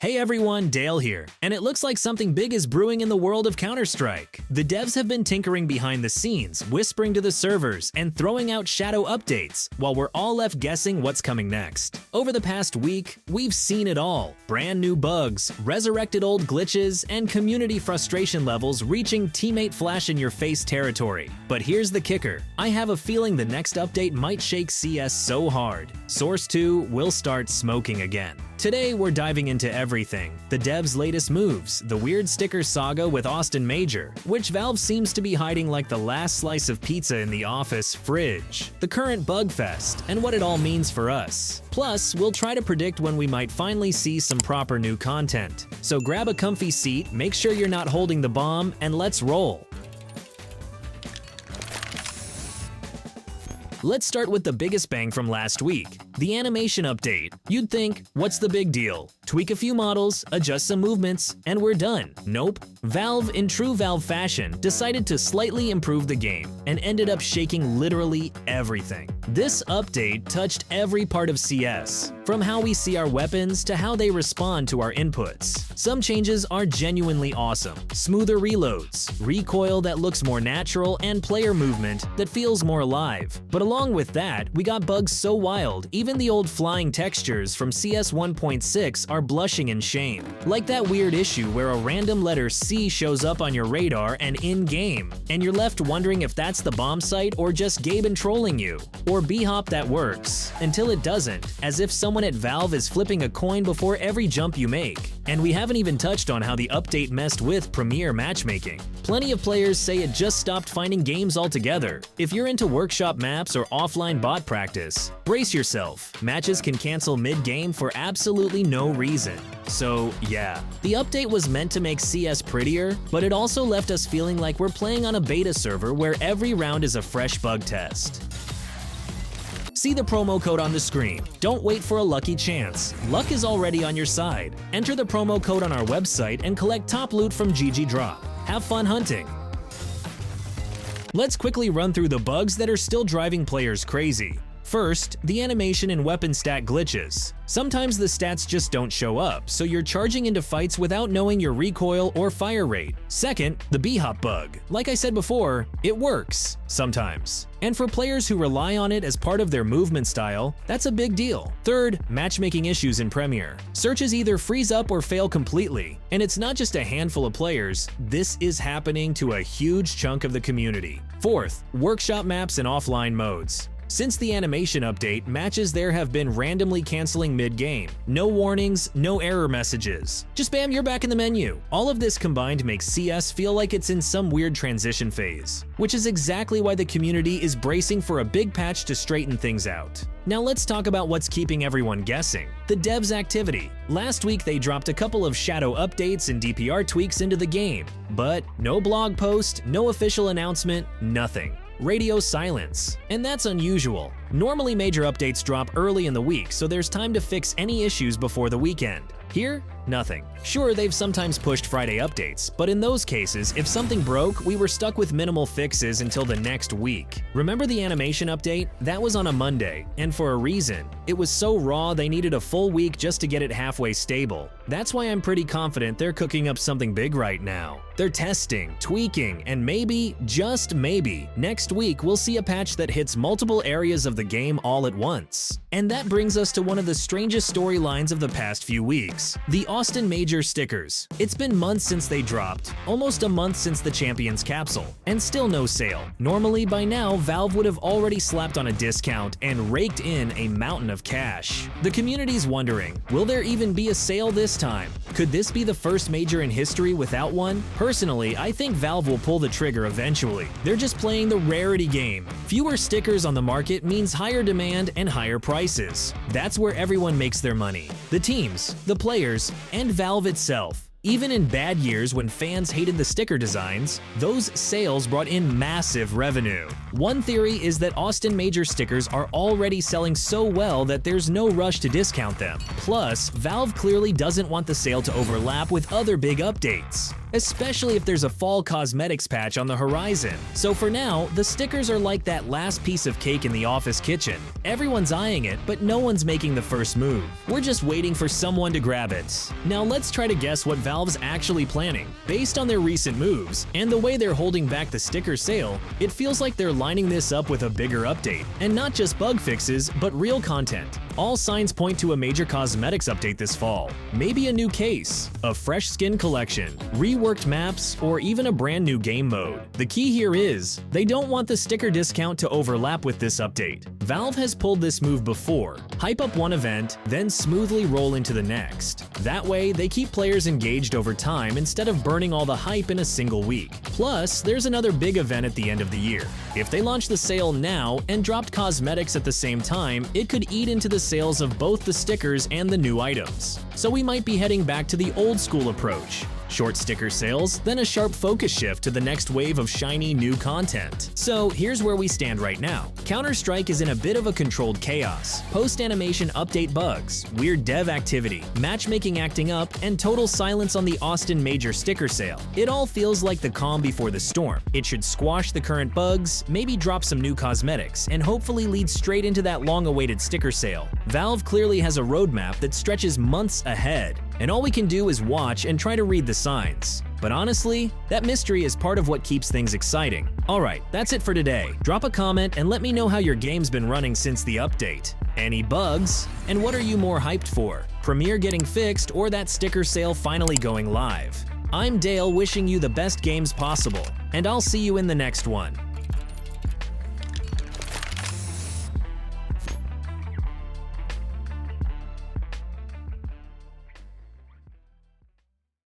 Hey everyone, Dale here, and it looks like something big is brewing in the world of Counter-Strike. The devs have been tinkering behind the scenes, whispering to the servers, and throwing out shadow updates, while we're all left guessing what's coming next. Over the past week, we've seen it all. Brand new bugs, resurrected old glitches, and community frustration levels reaching teammate flash-in-your-face territory. But here's the kicker. I have a feeling the next update might shake CS so hard. Source 2 will start smoking again. Today, we're diving into everything. The devs' latest moves, the weird sticker saga with Austin Major, which Valve seems to be hiding like the last slice of pizza in the office fridge, the current bug fest, and what it all means for us. Plus, we'll try to predict when we might finally see some proper new content. So grab a comfy seat, make sure you're not holding the bomb, and let's roll. Let's start with the biggest bang from last week, the animation update. You'd think, what's the big deal? Tweak a few models, adjust some movements, and we're done. Nope. Valve, in true Valve fashion, decided to slightly improve the game and ended up shaking literally everything. This update touched every part of CS, from how we see our weapons to how they respond to our inputs. Some changes are genuinely awesome. Smoother reloads, recoil that looks more natural, and player movement that feels more alive. But along with that, we got bugs so wild, even the old flying textures from CS 1.6 are blushing in shame. Like that weird issue where a random letter C shows up on your radar and in-game, and you're left wondering if that's the bomb site or just Gaben trolling you. Or B-hop that works, until it doesn't, as if someone at Valve is flipping a coin before every jump you make. And we haven't even touched on how the update messed with Premier matchmaking. Plenty of players say it just stopped finding games altogether. If you're into workshop maps or offline bot practice, brace yourself. Matches can cancel mid-game for absolutely no reason. So yeah, the update was meant to make CS prettier, but it also left us feeling like we're playing on a beta server where every round is a fresh bug test. See the promo code on the screen. Don't wait for a lucky chance. Luck is already on your side. Enter the promo code on our website and collect top loot from GGDROP. Have fun hunting! Let's quickly run through the bugs that are still driving players crazy. First, the animation and weapon stat glitches. Sometimes the stats just don't show up, so you're charging into fights without knowing your recoil or fire rate. Second, the B-hop bug. Like I said before, it works. Sometimes. And for players who rely on it as part of their movement style, that's a big deal. Third, matchmaking issues in Premier. Searches either freeze up or fail completely. And it's not just a handful of players, this is happening to a huge chunk of the community. Fourth, workshop maps and offline modes. Since the animation update, matches there have been randomly canceling mid-game. No warnings, no error messages. Just bam, you're back in the menu. All of this combined makes CS feel like it's in some weird transition phase, which is exactly why the community is bracing for a big patch to straighten things out. Now let's talk about what's keeping everyone guessing. The devs' activity. Last week they dropped a couple of shadow updates and DPR tweaks into the game, but no blog post, no official announcement, nothing. Radio silence. And that's unusual. Normally major updates drop early in the week, so there's time to fix any issues before the weekend. Here, nothing. Sure, they've sometimes pushed Friday updates, but in those cases, if something broke, we were stuck with minimal fixes until the next week. Remember the animation update? That was on a Monday, and for a reason. It was so raw they needed a full week just to get it halfway stable. That's why I'm pretty confident they're cooking up something big right now. They're testing, tweaking, and maybe, just maybe, next week we'll see a patch that hits multiple areas of the game all at once. And that brings us to one of the strangest storylines of the past few weeks, the Austin Major stickers. It's been months since they dropped, almost a month since the Champions capsule, and still no sale. Normally by now, Valve would have already slapped on a discount and raked in a mountain of cash. The community's wondering, will there even be a sale this time? Could this be the first major in history without one? Personally, I think Valve will pull the trigger eventually. They're just playing the rarity game. Fewer stickers on the market means higher demand and higher prices. That's where everyone makes their money. The teams, the players, and Valve itself. Even in bad years when fans hated the sticker designs, those sales brought in massive revenue. One theory is that Austin Major stickers are already selling so well that there's no rush to discount them. Plus, Valve clearly doesn't want the sale to overlap with other big updates. especially if there's a fall cosmetics patch on the horizon. So for now, the stickers are like that last piece of cake in the office kitchen. Everyone's eyeing it, but no one's making the first move. We're just waiting for someone to grab it. Now let's try to guess what Valve's actually planning. Based on their recent moves and the way they're holding back the sticker sale, it feels like they're lining this up with a bigger update, and not just bug fixes, but real content. All signs point to a major cosmetics update this fall. Maybe a new case, a fresh skin collection, reworked maps, or even a brand new game mode. The key here is, they don't want the sticker discount to overlap with this update. Valve has pulled this move before. Hype up one event, then smoothly roll into the next. That way, they keep players engaged over time instead of burning all the hype in a single week. Plus, there's another big event at the end of the year. If they launch the sale now and dropped cosmetics at the same time, it could eat into the sales of both the stickers and the new items. So we might be heading back to the old school approach. Short sticker sales, then a sharp focus shift to the next wave of shiny new content. So here's where we stand right now. Counter-Strike is in a bit of a controlled chaos. Post-animation update bugs, weird dev activity, matchmaking acting up, and total silence on the Austin major sticker sale. It all feels like the calm before the storm. It should squash the current bugs, maybe drop some new cosmetics, and hopefully lead straight into that long-awaited sticker sale. Valve clearly has a roadmap that stretches months ahead, and all we can do is watch and try to read the signs. But honestly, that mystery is part of what keeps things exciting. Alright, that's it for today. Drop a comment and let me know how your game's been running since the update. Any bugs? And what are you more hyped for? Premiere getting fixed or that sticker sale finally going live? I'm Dale, wishing you the best games possible, and I'll see you in the next one.